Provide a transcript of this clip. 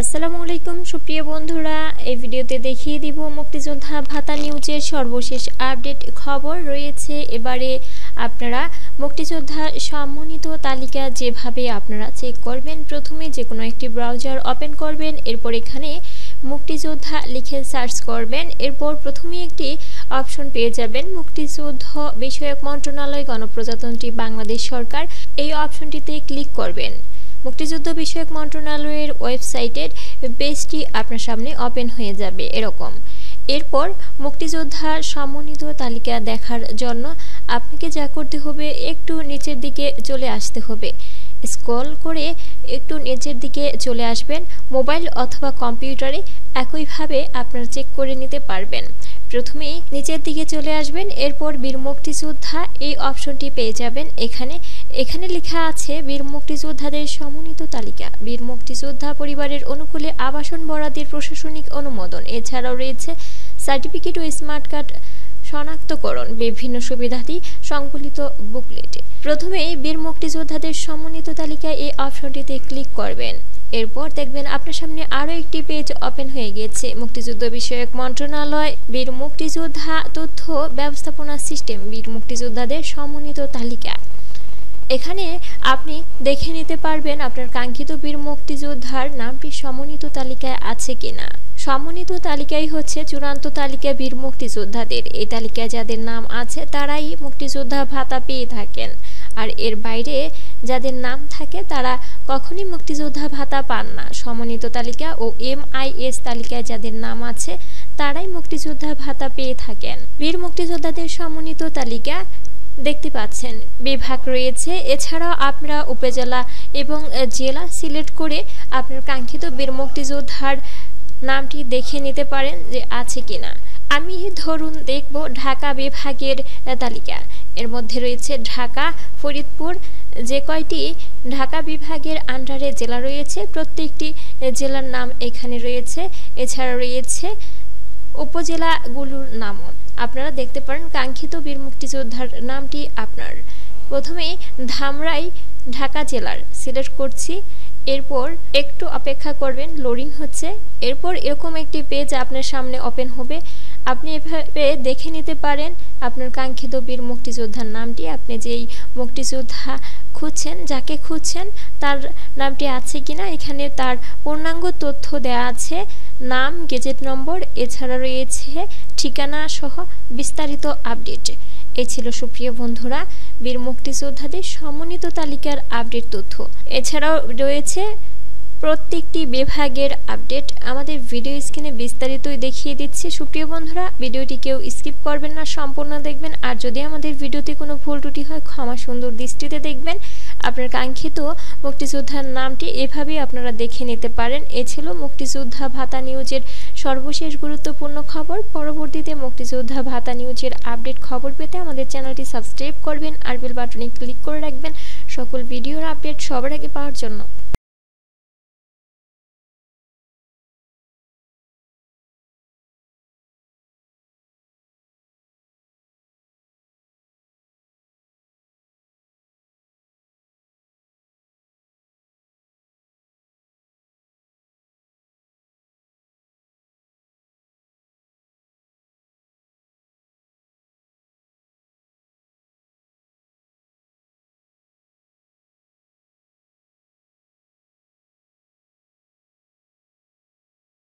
আসসালামু আলাইকুম সুপ্রিয় বন্ধুরা, এই ভিডিওতে দেখিয়ে দিব মুক্তিযোদ্ধা ভাতা নিউজের সর্বশেষ আপডেট খবর রয়েছে। এবারে আপনারা মুক্তিযোদ্ধা সম্মানিত তালিকা যেভাবে আপনারা চেক করবেন, প্রথমে যে কোনো একটি ব্রাউজার ওপেন করবেন, এরপর এখানে মুক্তিযোদ্ধা লিখে সার্চ করবেন। এরপর প্রথমে একটি অপশন পেয়ে যাবেন মুক্তিযুদ্ধ বিষয়ক মন্ত্রণালয় গণপ্রজাতন্ত্রী বাংলাদেশ সরকার। এই অপশনটিতে ক্লিক করবেন। মুক্তিযুদ্ধ বিষয়ক মন্ত্রণালয়ের ওয়েবসাইটের পেজটি আপনার সামনে ওপেন হয়ে যাবে এরকম। এরপর মুক্তিযোদ্ধা সমন্বিত তালিকা দেখার জন্য আপনাকে যা করতে হবে, একটু নিচের দিকে চলে আসতে হবে। স্ক্রল করে একটু নিচের দিকে চলে আসবেন। মোবাইল অথবা কম্পিউটারে একইভাবে আপনারা চেক করে নিতে পারবেন। প্রথমেই নিচের দিকে চলে আসবেন, এরপর বীর মুক্তিযোদ্ধা এই অপশনটি পেয়ে যাবেন। এখানে লেখা আছে বীর মুক্তিযোদ্ধাদের সমন্বিত তালিকা, বীর মুক্তিযোদ্ধা পরিবারের অনুকূলে আবাসন বরাদ্দের প্রশাসনিক অনুমোদন, এছাড়াও রয়েছে সার্টিফিকেট ও স্মার্ট কার্ড শনাক্তকরণ, বিভিন্ন সুবিধাদি সংবলিত বুকলেটে। প্রথমেই বীর মুক্তিযোদ্ধাদের সমন্বিত তালিকায় এই অপশনটিতে ক্লিক করবেন। এরপর দেখবেন আপনার সামনে আরও একটি পেজ ওপেন হয়ে গিয়েছে। মুক্তিযুদ্ধ বিষয়ক মন্ত্রণালয় বীর মুক্তিযোদ্ধা তথ্য ব্যবস্থাপনা সিস্টেম, বীর মুক্তিযোদ্ধাদের সমন্বিত তালিকা। এখানে আপনি দেখে নিতে পারবেন আপনার কাঙ্ক্ষিত বীর মুক্তিযোদ্ধার নামটি সমন্বিত তালিকায় আছে কিনা। সমন্বিত তালিকাই হচ্ছে চূড়ান্ত তালিকা বীর মুক্তিযোদ্ধাদের। এই তালিকায় যাদের নাম আছে তারাই মুক্তিযোদ্ধা ভাতা পেয়ে থাকেন, আর এর বাইরে যাদের নাম থাকে তারা কখনই মুক্তিযোদ্ধা ভাতা পান না। সমন্বিত তালিকা ও MIS তালিকায় যাদের নাম আছে তারাই মুক্তিযোদ্ধা ভাতা পেয়ে থাকেন। বীর মুক্তিযোদ্ধাদের সমন্বিত তালিকা দেখতে পাচ্ছেন, বিভাগ রয়েছে। এছাড়াও আপনারা উপজেলা এবং জেলা সিলেক্ট করে আপনার কাঙ্ক্ষিত বীর মুক্তিযোদ্ধার নামটি দেখে নিতে পারেন যে আছে কিনা। আমি ধরুন দেখব ঢাকা বিভাগের তালিকা। এর মধ্যে রয়েছে ঢাকা, ফরিদপুর, যে কয়টি ঢাকা বিভাগের আন্ডারে জেলা রয়েছে প্রত্যেকটি জেলার নাম এখানে রয়েছে। এছাড়া রয়েছে উপজেলাগুলোর নামও আপনারা দেখতে পারেন। কাঙ্ক্ষিত বীর মুক্তিযোদ্ধার নামটি আপনার প্রথমে ধামরাই ঢাকা জেলার সিলেক্ট করছি। এরপর একটু অপেক্ষা করবেন, লোডিং হচ্ছে। এরপর এরকম একটি পেজ আপনার সামনে ওপেন হবে। আপনি এভাবে দেখে নিতে পারেন আপনার কাঙ্ক্ষিত বীর মুক্তিযোদ্ধার নামটি। আপনি যেই মুক্তিযোদ্ধা খুঁজছেন, যাকে খুঁজছেন তার নামটি আছে কিনা। এখানে তার পূর্ণাঙ্গ তথ্য দেওয়া আছে, নাম, গেজেট নম্বর, এছাড়া রয়েছে ঠিকানা সহ বিস্তারিত আপডেট। এই ছিল সুপ্রিয় বন্ধুরা বীর মুক্তিযোদ্ধাদের সমন্বিত তালিকার আপডেট তথ্য। এছাড়াও রয়েছে প্রত্যেকটি বিভাগের আপডেট। আমাদের ভিডিও স্ক্রিনে বিস্তারিতই দেখিয়ে দিচ্ছি। সুপ্রিয় বন্ধুরা ভিডিওটি কেউ স্কিপ করবেন না, সম্পূর্ণ দেখবেন। আর যদি আমাদের ভিডিওতে কোনো ভুল ত্রুটি হয় ক্ষমা সুন্দর দৃষ্টিতে দেখবেন। আপনার কাঙ্ক্ষিত মুক্তিযোদ্ধার নামটি এভাবেই আপনারা দেখে নিতে পারেন। এ ছিল মুক্তিযোদ্ধা ভাতা নিউজের সর্বশেষ গুরুত্বপূর্ণ খবর। পরবর্তীতে মুক্তিযোদ্ধা ভাতা নিউজের আপডেট খবর পেতে আমাদের চ্যানেলটি সাবস্ক্রাইব করবেন আর বেল বাটনে ক্লিক করে রাখবেন সকল ভিডিওর আপডেট সবার আগে পাওয়ার জন্য।